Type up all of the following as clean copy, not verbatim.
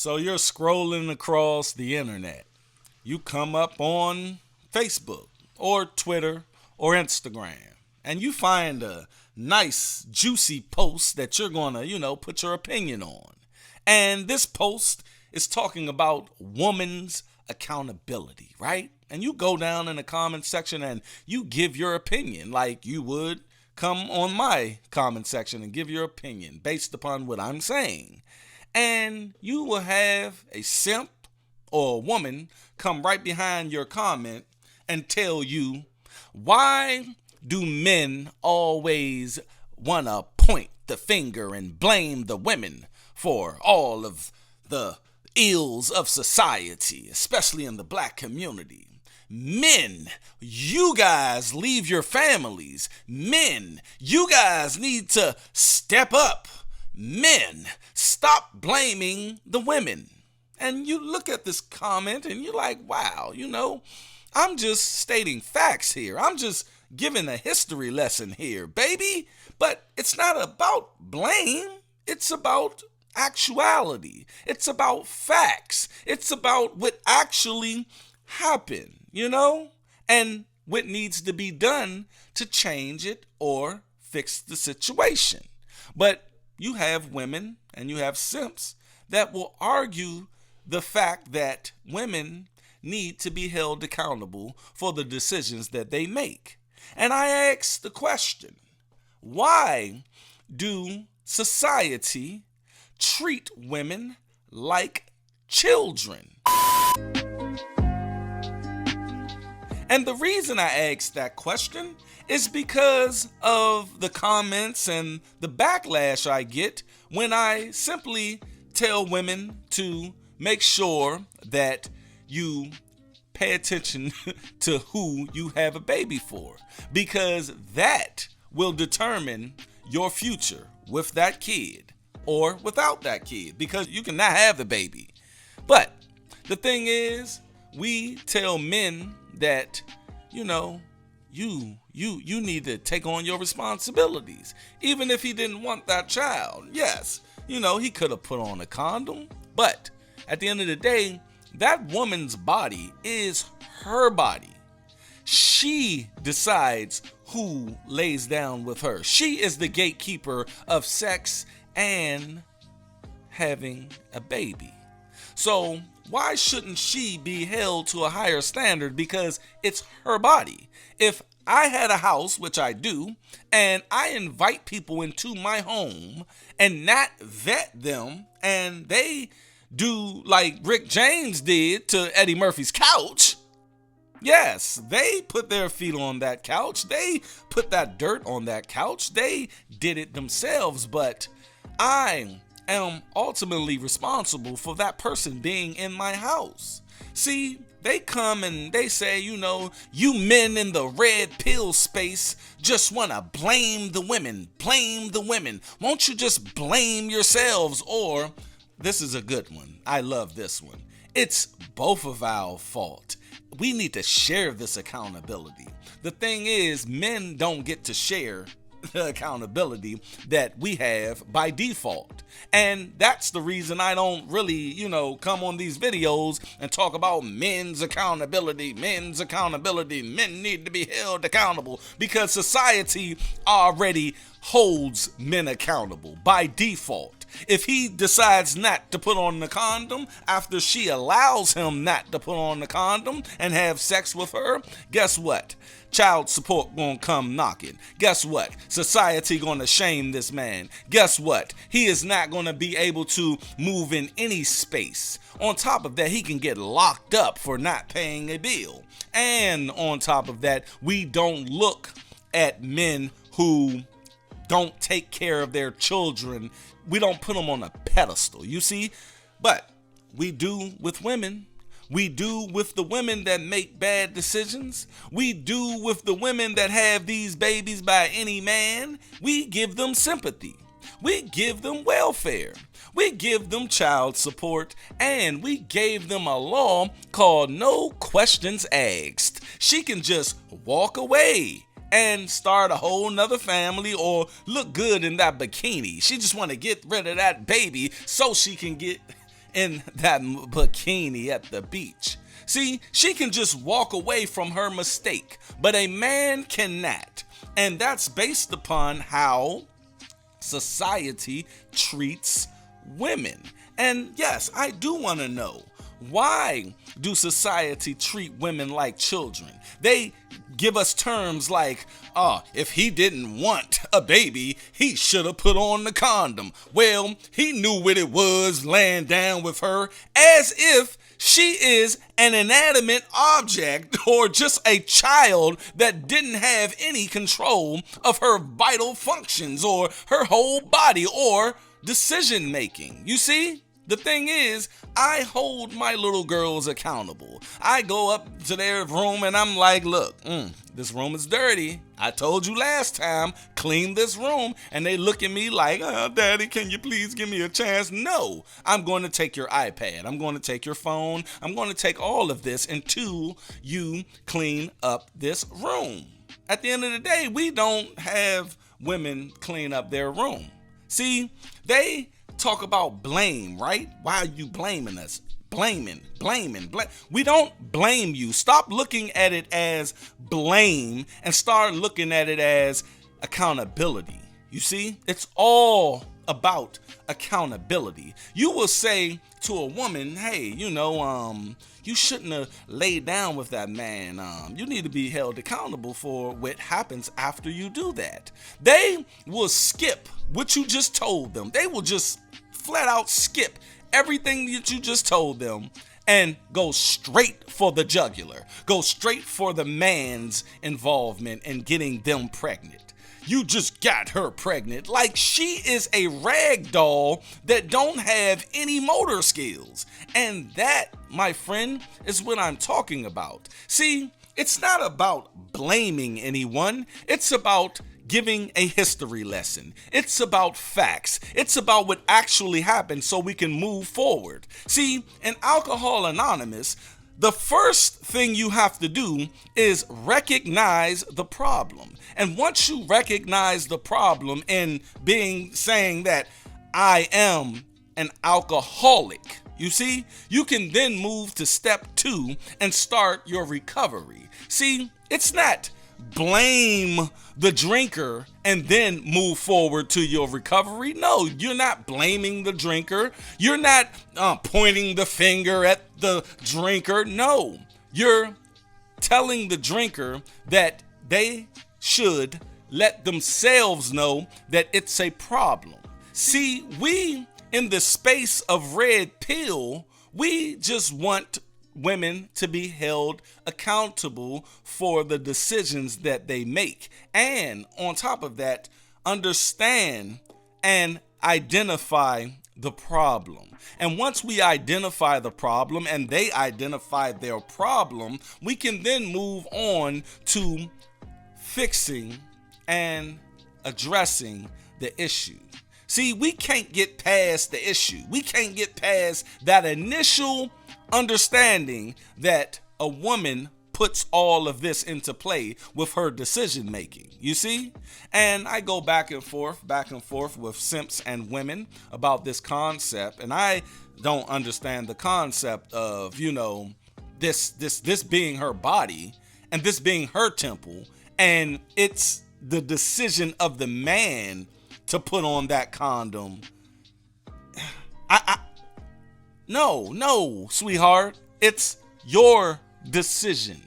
So you're scrolling across the internet. You come up on Facebook or Twitter or Instagram and you find a nice juicy post that you're going to, put your opinion on. And this post is talking about woman's accountability, right? And you go down in the comment section and you give your opinion like you would come on my comment section and give your opinion based upon what I'm saying. And you will have a simp or a woman come right behind your comment and tell you, why do men always want to point the finger and blame the women for all of the ills of society, especially in the black community? Men, you guys leave your families. Men, you guys need to step up. Men, stop blaming the women. And you look at this comment and you're like, wow, I'm just stating facts here. I'm just giving a history lesson here, baby. But it's not about blame. It's about actuality. It's about facts. It's about what actually happened, and what needs to be done to change it or fix the situation. But you have women and you have simps that will argue the fact that women need to be held accountable for the decisions that they make. And I ask the question, why do society treat women like children? And the reason I ask that question is because of the comments and the backlash I get when I simply tell women to make sure that you pay attention to who you have a baby for, because that will determine your future with that kid or without that kid, because you cannot have the baby. But the thing is, we tell men that, you need to take on your responsibilities. Even if he didn't want that child. Yes, he could have put on a condom. But at the end of the day, that woman's body is her body. She decides who lays down with her. She is the gatekeeper of sex and having a baby. So why shouldn't she be held to a higher standard? Because it's her body. If I had a house, which I do, and I invite people into my home and not vet them, and they do like Rick James did to Eddie Murphy's couch. Yes, they put their feet on that couch. They put that dirt on that couch. They did it themselves, but I am ultimately responsible for that person being in my house. See, they come and they say, you men in the red pill space just want to blame the women. Blame the women. Won't you just blame yourselves? Or, this is a good one. I love this one. It's both of our fault. We need to share this accountability. The thing is, men don't get to share the accountability that we have by default. And that's the reason I don't really, come on these videos and talk about men's accountability. Men need to be held accountable, because society already holds men accountable by default. If he decides not to put on the condom after she allows him not to put on the condom and have sex with her, guess what? Child support gonna come knocking. Guess what? Society gonna shame this man. Guess what? He is not gonna be able to move in any space. On top of that, he can get locked up for not paying a bill. And on top of that, we don't look at men who don't take care of their children. We don't put them on a pedestal, you see? But we do with women. We do with the women that make bad decisions. We do with the women that have these babies by any man. We give them sympathy. We give them welfare. We give them child support. And we gave them a law called no questions asked. She can just walk away and start a whole nother family or look good in that bikini. She just want to get rid of that baby so she can get in that bikini at the beach. See, she can just walk away from her mistake, but a man cannot. And that's based upon how society treats women. And yes, I do want to know, why do society treat women like children? They give us terms like, if he didn't want a baby, he should have put on the condom. Well, he knew what it was laying down with her, as if she is an inanimate object or just a child that didn't have any control of her vital functions or her whole body or decision making. You see? The thing is, I hold my little girls accountable. I go up to their room and I'm like, look, this room is dirty. I told you last time, clean this room. And they look at me like, Daddy, can you please give me a chance? No, I'm going to take your iPad. I'm going to take your phone. I'm going to take all of this until you clean up this room. At the end of the day, we don't have women clean up their room. See, they talk about blame, right? Why are you blaming us? Blaming. We don't blame you. Stop looking at it as blame and start looking at it as accountability. You see, it's all about accountability. You will say to a woman, hey, you shouldn't have laid down with that man. You need to be held accountable for what happens after you do that. They will skip what you just told them. They will just flat out skip everything that you just told them and go straight for the jugular. Go straight for the man's involvement in getting them pregnant. You just got her pregnant like she is a rag doll that don't have any motor skills. And that, my friend, is what I'm talking about. See, it's not about blaming anyone. It's about giving a history lesson. It's about facts. It's about what actually happened so we can move forward. See, in Alcohol Anonymous, the first thing you have to do is recognize the problem. And once you recognize the problem in saying that I am an alcoholic, you see, you can then move to step 2 and start your recovery. See, it's not blame the drinker and then move forward to your recovery. No, you're not blaming the drinker. You're not pointing the finger at the drinker. No, you're telling the drinker that they should let themselves know that it's a problem. See, we in the space of red pill, we just want women to be held accountable for the decisions that they make. And on top of that, understand and identify the problem. And once we identify the problem and they identify their problem, we can then move on to fixing and addressing the issue. See, we can't get past the issue. We can't get past that initial understanding that a woman puts all of this into play with her decision making, you see? And I go back and forth with simps and women about this concept, and I don't understand the concept of, this being her body and this being her temple, and it's the decision of the man to put on that condom. No, sweetheart. It's your decision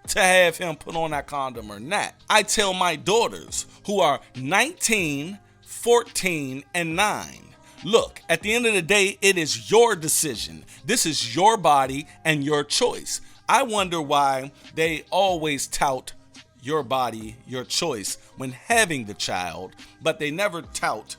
to have him put on that condom or not. I tell my daughters who are 19, 14, and 9, look, at the end of the day, it is your decision. This is your body and your choice. I wonder why they always tout your body, your choice when having the child, but they never tout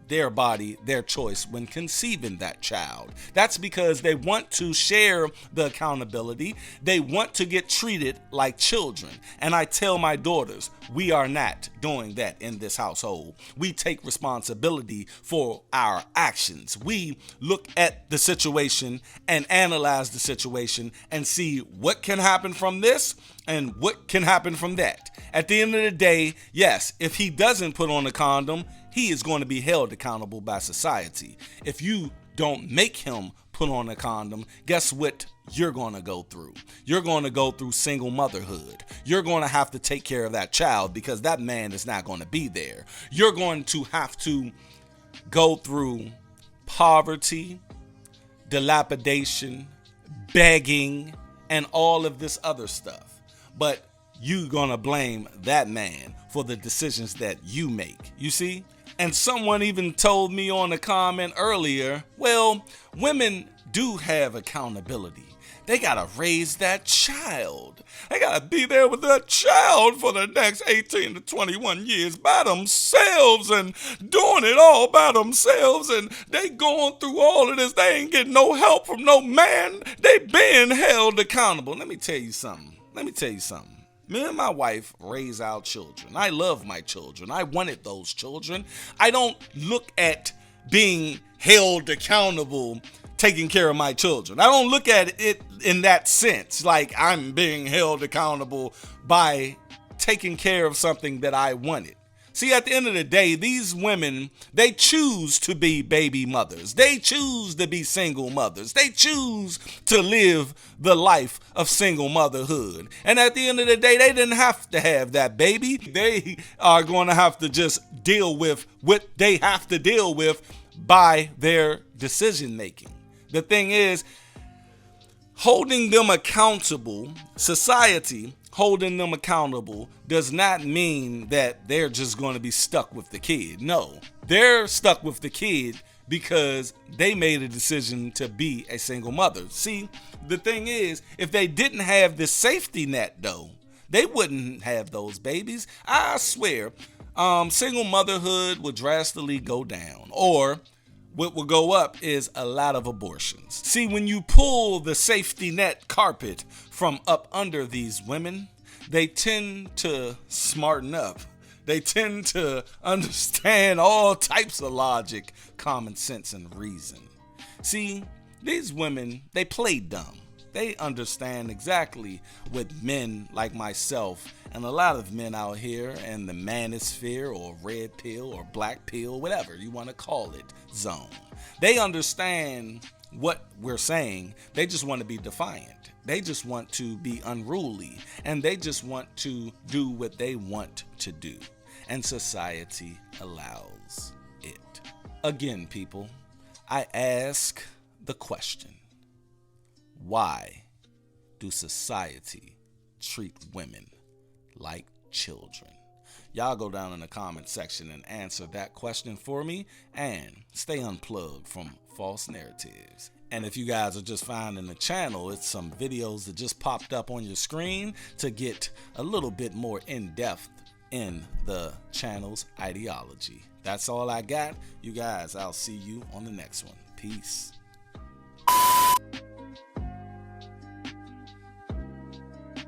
their body, their choice when conceiving that child. That's because they want to share the accountability. They want to get treated like children. And I tell my daughters, we are not doing that in this household. We take responsibility for our actions. We look at the situation and analyze the situation and see what can happen from this and what can happen from that. At the end of the day, yes, if he doesn't put on a condom, he is going to be held accountable by society. If you don't make him put on a condom, guess what you're going to go through? You're going to go through single motherhood. You're going to have to take care of that child because that man is not going to be there. You're going to have to go through poverty, dilapidation, begging, and all of this other stuff. But you're going to blame that man for the decisions that you make. You see? And someone even told me on a comment earlier, well, women do have accountability. They gotta raise that child. They gotta be there with that child for the next 18 to 21 years by themselves and doing it all by themselves. And they going through all of this. They ain't getting no help from no man. They being held accountable. Let me tell you something. Me and my wife raise our children. I love my children. I wanted those children. I don't look at being held accountable taking care of my children. I don't look at it in that sense, like I'm being held accountable by taking care of something that I wanted. See, at the end of the day, these women, they choose to be baby mothers. They choose to be single mothers. They choose to live the life of single motherhood. And at the end of the day, they didn't have to have that baby. They are going to have to just deal with what they have to deal with by their decision making. The thing is, holding them accountable, society holding them accountable does not mean that they're just going to be stuck with the kid. No, they're stuck with the kid because they made a decision to be a single mother. See, the thing is, if they didn't have this safety net though, they wouldn't have those babies. I swear, single motherhood would drastically go down, or what will go up is a lot of abortions. See, when you pull the safety net carpet from up under these women, they tend to smarten up. They tend to understand all types of logic, common sense, and reason. See, these women, they play dumb. They understand exactly what men like myself and a lot of men out here in the manosphere or red pill or black pill, whatever you want to call it, zone. They understand what we're saying. They just want to be defiant. They just want to be unruly, and they just want to do what they want to do. And society allows it. Again, people, I ask the question, why do society treat women like children? Y'all go down in the comment section and answer that question for me, and stay unplugged from false narratives. And if you guys are just finding the channel, it's some videos that just popped up on your screen to get a little bit more in depth in the channel's ideology. That's all I got. You guys, I'll see you on the next one. Peace.